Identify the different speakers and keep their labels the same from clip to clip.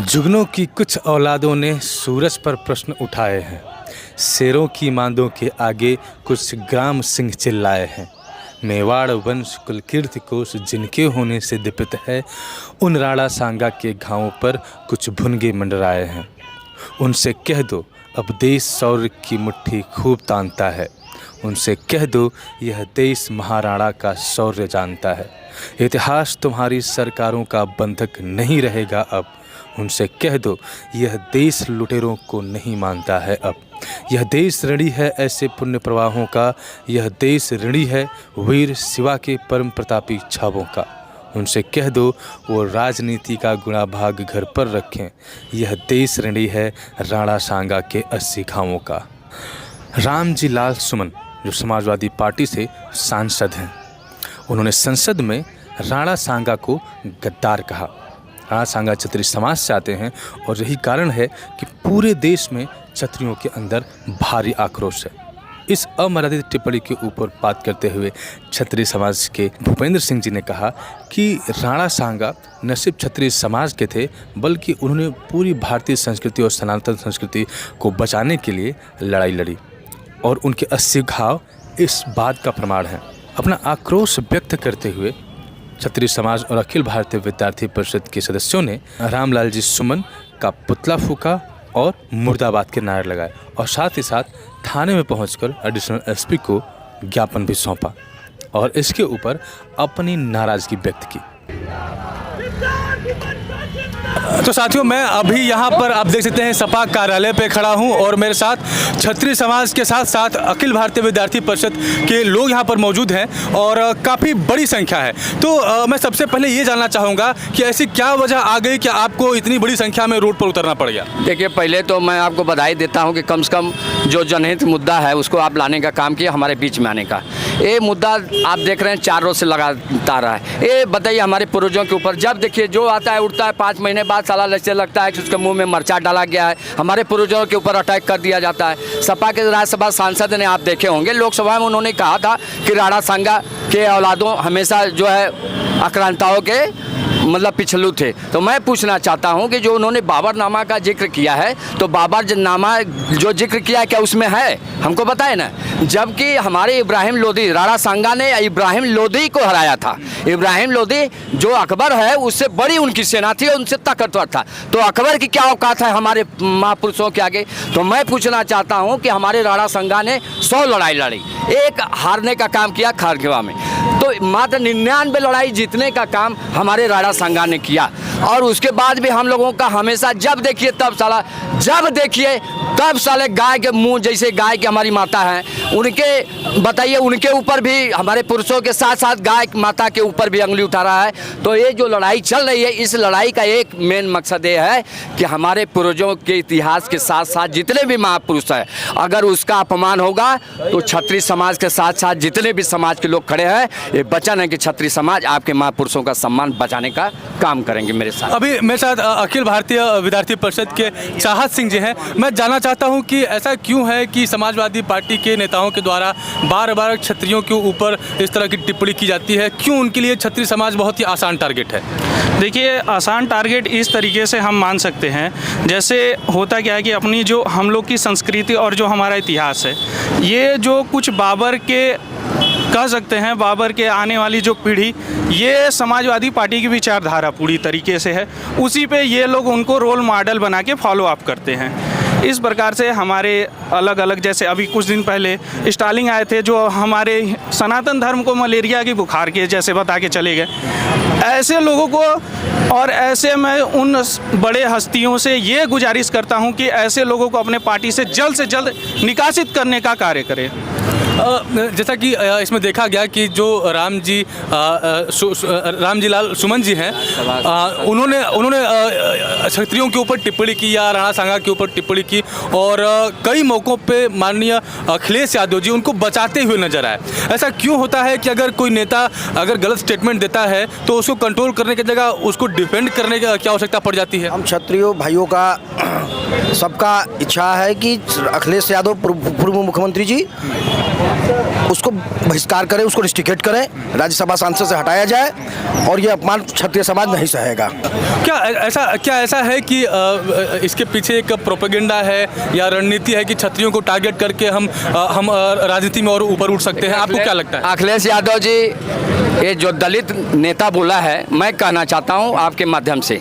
Speaker 1: जुगनों की कुछ औलादों ने सूरज पर प्रश्न उठाए हैं। शेरों की मांदों के आगे कुछ ग्राम सिंह चिल्लाए हैं। मेवाड़ वंश कुलकीर्ति कोश जिनके होने से दीपित है, उन राणा सांगा के घावों पर कुछ भुनगे मंडराए हैं। उनसे कह दो अब देश शौर्य की मुट्ठी खूब तानता है। उनसे कह दो यह देश महाराणा का शौर्य जानता है। इतिहास तुम्हारी सरकारों का बंधक नहीं रहेगा अब। उनसे कह दो यह देश लुटेरों को नहीं मानता है अब। यह देश ऋणी है ऐसे पुण्य प्रवाहों का। यह देश ऋणी है वीर शिवा के परम प्रतापी छावों का। उनसे कह दो वो राजनीति का गुणा भाग घर पर रखें। यह देश ऋणी है राणा सांगा के 80 घावों का। रामजी लाल सुमन जो समाजवादी पार्टी से सांसद हैं, उन्होंने संसद में राणा सांगा को गद्दार कहा। राणा सांगा क्षत्रिय समाज से आते हैं और यही कारण है कि पूरे देश में क्षत्रियों के अंदर भारी आक्रोश है। इस अमर्यादित टिप्पणी के ऊपर बात करते हुए क्षत्रिय समाज के भूपेंद्र सिंह जी ने कहा कि राणा सांगा न सिर्फ क्षत्रिय समाज के थे, बल्कि उन्होंने पूरी भारतीय संस्कृति और सनातन संस्कृति को बचाने के लिए लड़ाई लड़ी और उनके 80 घाव इस बात का प्रमाण हैं। अपना आक्रोश व्यक्त करते हुए क्षत्रिय समाज और अखिल भारतीय विद्यार्थी परिषद के सदस्यों ने रामलाल जी सुमन का पुतला फूका और मुर्दाबाद के नारे लगाए और साथ ही साथ थाने में पहुंचकर एडिशनल एसपी को ज्ञापन भी सौंपा और इसके ऊपर अपनी नाराजगी व्यक्त की। तो साथियों, मैं अभी यहाँ पर आप देख सकते हैं सपा कार्यालय पे खड़ा हूँ और मेरे साथ क्षत्रिय समाज के साथ साथ अखिल भारतीय विद्यार्थी परिषद के लोग यहाँ पर मौजूद हैं और काफ़ी बड़ी संख्या है। तो मैं सबसे पहले ये जानना चाहूँगा कि ऐसी क्या वजह आ गई कि आपको इतनी बड़ी संख्या में रोड पर उतरना पड़ गया?
Speaker 2: देखिए, पहले तो मैं आपको बधाई देता हूँ कि कम से कम जो जनहित मुद्दा है उसको आप लाने का काम किया, हमारे बीच में आने का। ये मुद्दा आप देख रहे हैं 4 रोज से लगातार रहा है। ये बताइए हमारे पूर्वजों के ऊपर, जब देखिए जो आता है उठता है 5 महीने बाद साला ऐसे लगता है कि उसके मुंह में मरचा डाला गया है। हमारे पूर्वजों के ऊपर अटैक कर दिया जाता है। सपा के राज्यसभा सांसद ने आप देखे होंगे, लोकसभा में उन्होंने कहा था कि राणा सांगा के औलादों हमेशा जो है आक्रांताओं के मतलब पिछलू थे। तो मैं पूछना चाहता हूं कि जो उन्होंने बाबरनामा का जिक्र किया है, तो बाबरनामा जो जिक्र किया है क्या उसमें है? हमको बताए ना। जबकि हमारे इब्राहिम लोदी, राणा सांगा ने इब्राहिम लोदी को हराया था। इब्राहिम लोदी जो अकबर है उससे बड़ी उनकी सेना थी और उनसे ताकतवर था। तो अकबर की क्या औकात है हमारे महापुरुषों के आगे? तो मैं पूछना चाहता हूं कि हमारे राणा सांगा ने 100 लड़ाई लड़ी, एक हारने का काम किया खारखेवा में, तो मात्र 99 लड़ाई जीतने का काम हमारे राणा सांगा ने किया। और उसके बाद भी हम लोगों का हमेशा जब देखिए तब साला, जब देखिए तब साले गाय के मुंह, जैसे गाय की हमारी माता है उनके, बताइए उनके ऊपर भी, हमारे पुरुषों के साथ साथ गाय माता के ऊपर भी अंगुली उठा रहा है। तो ये जो लड़ाई चल रही है, इस लड़ाई का एक मेन मकसद ये है कि हमारे पूर्वजों के इतिहास के साथ साथ जितने भी महापुरुष हैं, अगर उसका अपमान होगा तो क्षत्रिय समाज के साथ साथ जितने भी समाज के लोग खड़े हैं, ये वचन है कि क्षत्रिय समाज आपके महापुरुषों का सम्मान बचाने का काम करेंगे मेरे साथ।
Speaker 1: अभी मेरे साथ अखिल भारतीय विद्यार्थी परिषद के चाहत सिंह जी हैं। मैं जानना चाहता हूं कि ऐसा क्यों है कि समाजवादी पार्टी के नेताओं के द्वारा बार बार क्षत्रियों के ऊपर इस तरह की टिप्पणी की जाती है? क्यों उनके लिए क्षत्रिय समाज बहुत ही आसान टारगेट है?
Speaker 3: देखिए, आसान टारगेट इस तरीके से हम मान सकते हैं, जैसे होता क्या है कि अपनी जो हम लोग की संस्कृति और जो हमारा इतिहास है, ये जो कुछ बाबर के कह सकते हैं, बाबर के आने वाली जो पीढ़ी, ये समाजवादी पार्टी की विचारधारा पूरी तरीके से है। उसी पे ये लोग उनको रोल मॉडल बना के फॉलो अप करते हैं। इस प्रकार से हमारे अलग अलग, जैसे अभी कुछ दिन पहले स्टालिन आए थे जो हमारे सनातन धर्म को मलेरिया की बुखार के जैसे बता के चले गए। ऐसे लोगों को, और ऐसे मैं उन बड़े हस्तियों से ये गुजारिश करता हूँ कि ऐसे लोगों को अपने पार्टी से जल्द निकासित करने का कार्य करें।
Speaker 1: जैसा कि इसमें देखा गया कि जो रामजी लाल सुमन जी हैं, उन्होंने क्षत्रियों के ऊपर टिप्पणी की या राणा सांगा के ऊपर टिप्पणी की और कई मौक़ों पे माननीय अखिलेश यादव जी उनको बचाते हुए नजर आए। ऐसा क्यों होता है कि अगर कोई नेता अगर गलत स्टेटमेंट देता है तो उसको कंट्रोल करने की जगह उसको डिफेंड करने की क्या आवश्यकता पड़ जाती है?
Speaker 4: हम क्षत्रियों भाइयों का सबका इच्छा है कि अखिलेश यादव पूर्व मुख्यमंत्री जी उसको बहिष्कार करें, उसको रिस्ट्रिकेट करें, राज्यसभा सांसद से हटाया जाए और ये अपमान क्षत्रिय समाज नहीं सहेगा।
Speaker 1: क्या ऐसा है कि इसके पीछे एक प्रोपेगेंडा है या रणनीति है कि क्षत्रियों को टारगेट करके हम राजनीति में और ऊपर उठ सकते हैं? आपको क्या लगता है?
Speaker 2: अखिलेश यादव जी, ये जो दलित नेता बोला है, मैं कहना चाहता हूँ आपके माध्यम से,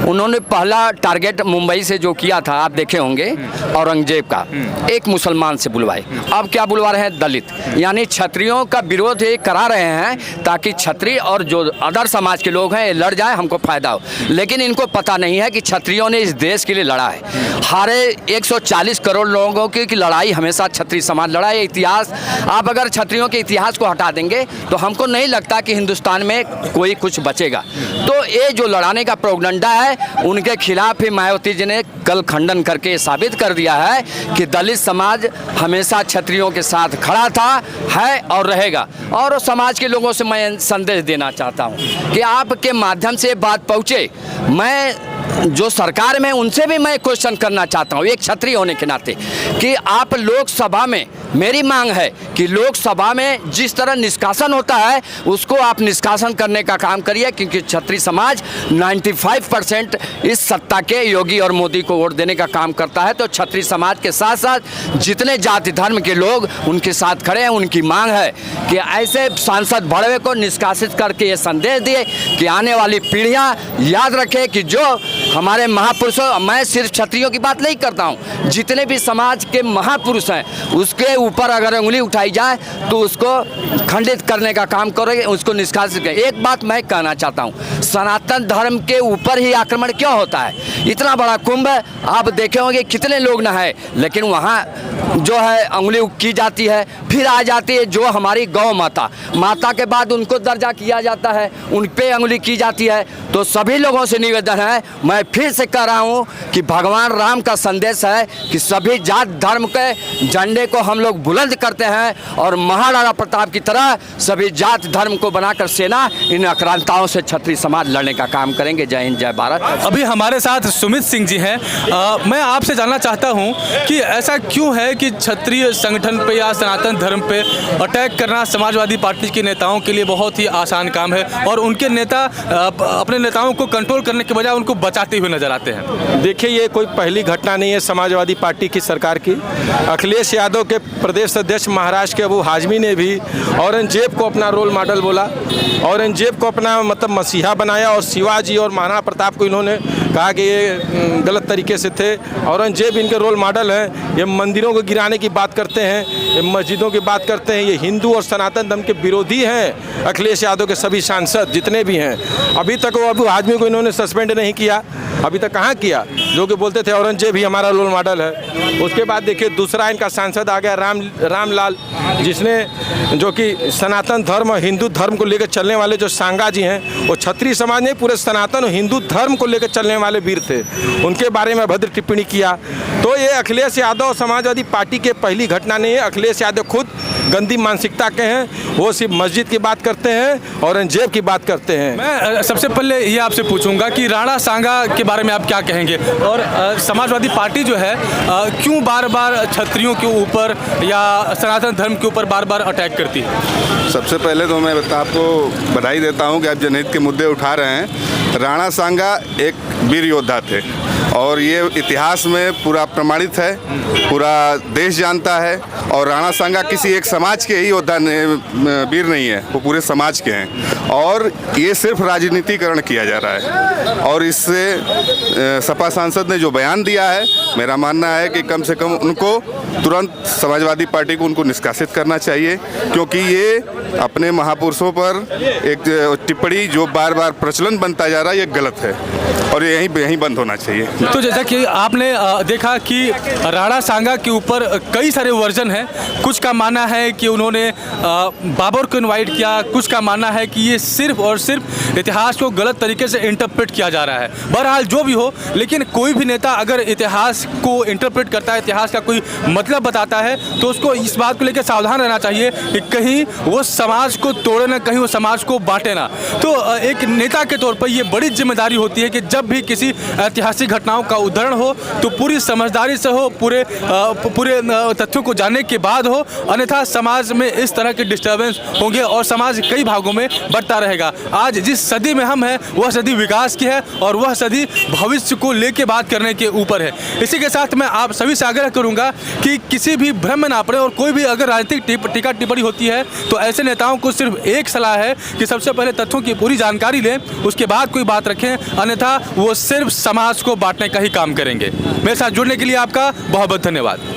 Speaker 2: उन्होंने पहला टारगेट मुंबई से जो किया था आप देखे होंगे, औरंगजेब का, एक मुसलमान से बुलवाए। अब क्या बुलवा रहे हैं? दलित, यानी क्षत्रियों का विरोध ये करा रहे हैं ताकि क्षत्रिय और जो अदर समाज के लोग हैं ये लड़ जाए, हमको फायदा हो। लेकिन इनको पता नहीं है कि क्षत्रियों ने इस देश के लिए लड़ा है। हारे 140 करोड़ लोगों की लड़ाई हमेशा क्षत्रिय समाज लड़ा है। इतिहास, आप अगर क्षत्रियों के इतिहास को हटा देंगे तो हमको नहीं लगता कि हिंदुस्तान में कोई कुछ बचेगा। तो ये जो लड़ाने का प्रोपेगेंडा है, उनके खिलाफ ही मायावती जी ने कल खंडन करके साबित कर दिया है कि दलित समाज हमेशा क्षत्रियों के साथ खड़ा था, है और रहेगा। और समाज के लोगों से मैं संदेश देना चाहता हूं कि आपके माध्यम से बात पहुंचे। मैं जो सरकार में उनसे भी मैं क्वेश्चन करना चाहता हूं, एक क्षत्रिय होने के नाते, कि आप लोकसभा में, मेरी मांग है कि लोकसभा में जिस तरह निष्कासन होता है उसको आप निष्कासन करने का काम करिए, क्योंकि क्षत्रिय समाज 95% इस सत्ता के योगी और मोदी को वोट देने का काम करता है। तो क्षत्रिय समाज के साथ साथ जितने जाति धर्म के लोग उनके साथ खड़े हैं। उनकी मांग है कि ऐसे सांसद भड़वे को निष्कासित करके ये संदेश दिए कि आने वाली पीढ़ियां याद रखें कि जो हमारे महापुरुषों, मैं सिर्फ क्षत्रियों की बात नहीं करता हूं, जितने भी समाज के महापुरुष हैं उसके ऊपर अगर उंगली उठाई जाए तो उसको खंडित करने का काम करेंगे, उसको निष्कासित करें। एक बात मैं कहना चाहता हूं, सनातन धर्म के ऊपर ही आक्रमण क्यों होता है? इतना बड़ा कुंभ आप देखे होंगे कितने लोग नहाए, लेकिन वहाँ जो है उंगली की जाती है, फिर आ जाती है जो हमारी गौ माता, माता के बाद उनको दर्जा किया जाता है, उन पे उंगली की जाती है। तो सभी लोगों से निवेदन है, मैं फिर से कह रहा हूँ कि भगवान राम का संदेश है कि सभी जात धर्म के झंडे को हम लोग बुलंद करते हैं और महाराणा प्रताप की तरह सभी जात धर्म को बनाकर सेना इन आक्रांताओं से क्षत्रिय समाज लड़ने का काम करेंगे। जय हिंद, जय भारत।
Speaker 1: अभी हमारे साथ सुमित सिंह जी हैं। मैं आपसे जानना चाहता हूं कि ऐसा क्यों है कि क्षत्रिय संगठन पे या सनातन धर्म पे अटैक करना समाजवादी पार्टी के नेताओं के लिए बहुत ही आसान काम है और उनके नेता अपने नेताओं को कंट्रोल करने के बजाय उनको बचाते हुए नजर आते हैं?
Speaker 5: देखिए, ये कोई पहली घटना नहीं है समाजवादी पार्टी की सरकार की। अखिलेश यादव के प्रदेश अध्यक्ष महाराष्ट्र के अबू हाजमी ने भी औरंगजेब को अपना रोल मॉडल बोला, औरंगजेब को अपना मतलब मसीहा बनाया और शिवाजी और महाराणा प्रताप को इन्होंने कहा कि ये गलत तरीके से थे। औरंगजेब इनके रोल मॉडल हैं। ये मंदिरों को गिराने की बात करते हैं, ये मस्जिदों की बात करते हैं। ये हिंदू और सनातन धर्म के विरोधी हैं अखिलेश यादव के सभी सांसद जितने भी हैं। अभी तक वो अबू हाजमी को इन्होंने सस्पेंड नहीं किया, अभी तक कहाँ किया, जो कि बोलते थे औरंगजेब ही हमारा रोल मॉडल है। उसके बाद देखिए दूसरा इनका सांसद आ गया रामलाल, जिसने जो कि सनातन धर्म और हिंदू धर्म को लेकर चलने वाले जो सांगा जी हैं, वो क्षत्रिय समाज नहीं, पूरे सनातन और हिंदू धर्म को लेकर चलने वाले वीर थे। उनके बारे में भद्र टिप्पणी किया। तो ये अखिलेश यादव समाजवादी पार्टी के पहली घटना नहीं है। अखिलेश यादव खुद गंदी मानसिकता के हैं। वो सिर्फ मस्जिद की बात करते हैं, औरंगजेब की बात करते हैं।
Speaker 1: मैं सबसे पहले ये आपसे पूछूंगा कि राणा सांगा के बारे में आप क्या कहेंगे और समाजवादी पार्टी जो है क्यों बार बार क्षत्रियों के ऊपर या सनातन धर्म के ऊपर बार बार अटैक करती है?
Speaker 6: सबसे पहले तो मैं आपको बधाई देता हूं कि आप जनहित के मुद्दे उठा रहे हैं। राणा सांगा एक वीर योद्धा थे और ये इतिहास में पूरा प्रमाणित है, पूरा देश जानता है। और राणा सांगा किसी एक समाज के ही योद्धा वीर नहीं है, वो पूरे समाज के हैं। और ये सिर्फ राजनीतिकरण किया जा रहा है। और इससे सपा सांसद ने जो बयान दिया है, मेरा मानना है कि कम से कम उनको तुरंत समाजवादी पार्टी को उनको निष्कासित करना चाहिए, क्योंकि ये अपने महापुरुषों पर एक टिप्पणी जो बार बार प्रचलन बनता जा रहा है, ये गलत है और ये यहीं बंद होना चाहिए।
Speaker 1: तो जैसा कि आपने देखा कि राणा सांगा के ऊपर कई सारे वर्जन हैं। कुछ का मानना है कि उन्होंने बाबर को इनवाइट किया, कुछ का मानना है कि ये सिर्फ और सिर्फ इतिहास को गलत तरीके से इंटरप्रेट किया जा रहा है। बहरहाल जो भी हो, लेकिन कोई भी नेता अगर इतिहास को इंटरप्रेट करता है, इतिहास का कोई मतलब बताता है, तो उसको इस बात को लेकर सावधान रहना चाहिए कि कहीं वो समाज को तोड़े ना, कहीं वो समाज को बांटे ना। तो एक नेता के तौर पर ये बड़ी जिम्मेदारी होती है कि जब भी किसी ऐतिहासिक घटना घटनाओं का उदाहरण हो तो पूरी समझदारी से हो, पूरे तथ्यों को जानने के बाद हो, अन्यथा समाज में इस तरह के डिस्टर्बेंस होंगे और समाज कई भागों में बढ़ता रहेगा। आज जिस सदी में हम हैं वह सदी विकास की है और वह सदी भविष्य को लेके बात करने के ऊपर है। इसी के साथ मैं आप सभी से आग्रह करूंगा कि किसी भी भ्रम में ना पड़े और कोई भी अगर राजनीतिक टीका टिप्पणी होती है तो ऐसे नेताओं को सिर्फ एक सलाह है कि सबसे पहले तथ्यों की पूरी जानकारी लें, उसके बाद कोई बात रखें, अन्यथा वो सिर्फ समाज को बांटने का ही काम करेंगे। मेरे साथ जुड़ने के लिए आपका बहुत बहुत धन्यवाद।